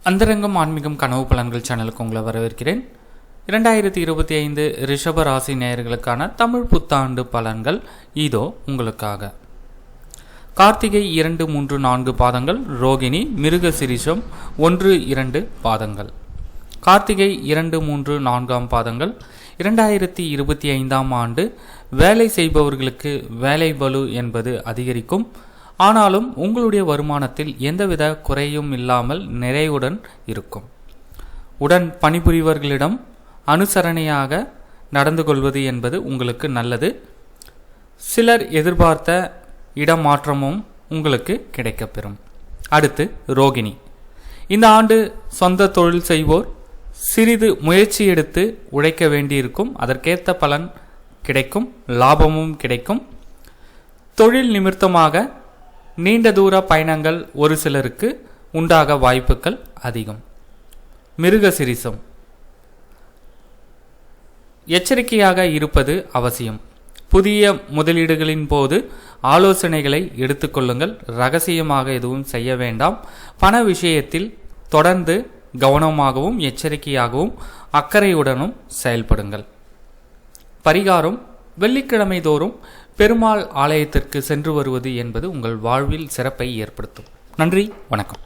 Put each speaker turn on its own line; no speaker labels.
அந்தரங்கம் ஆன்மீகம் கனவு பலன்கள் சேனலுக்கு உங்களை வரவேற்கிறேன். 2025 ரிஷப ராசி நேயர்களுக்கான தமிழ் புத்தாண்டு பலன்கள் இதோ உங்களுக்காக. கார்த்திகை 2, 3, 4 பாதங்கள், ரோகிணி, மிருகசிரிஷம் 1, 2 பாதங்கள். கார்த்திகை 2, 3, 4 பாதங்கள் 2025ஆம் ஆண்டு வேலை செய்பவர்களுக்கு வேலை பளு என்பது அதிகரிக்கும். ஆனாலும் உங்களுடைய வருமானத்தில் எந்தவித குறையும் இல்லாமல் நிறைவுடன் இருக்கும். உடன் பணிபுரிவர்களிடம் அனுசரணையாக நடந்து கொள்வது என்பது உங்களுக்கு நல்லது. சிலர் எதிர்பார்த்த இடமாற்றமும் உங்களுக்கு கிடைக்கப்பெறும். அடுத்து ரோகிணி. இந்த ஆண்டு சொந்த தொழில் செய்வோர் சிறிது முயற்சி எடுத்து உழைக்க வேண்டியிருக்கும். அதற்கேற்ற பலன் கிடைக்கும், லாபமும் கிடைக்கும். தொழில் நிமித்தமாக நீண்ட தூர பயணங்கள் ஒரு சிலருக்கு உண்டாக வாய்ப்புகள் அதிகம். மிருகசிரிஷம். எச்சரிக்கையாக இருப்பது அவசியம். புதிய முதலீடுகளின் போது ஆலோசனைகளை எடுத்துக்கொள்ளுங்கள். ரகசியமாக எதுவும் செய்ய வேண்டாம். பண விஷயத்தில் தொடர்ந்து கவனமாகவும் எச்சரிக்கையாகவும் அக்கறையுடனும் செயல்படுங்கள். பரிகாரம்: வெள்ளிக்கிழமை தோறும் பெருமாள் ஆலயத்திற்கு சென்று வருவது என்பது உங்கள் வாழ்வில் சிறப்பை ஏற்படுத்தும். நன்றி, வணக்கம்.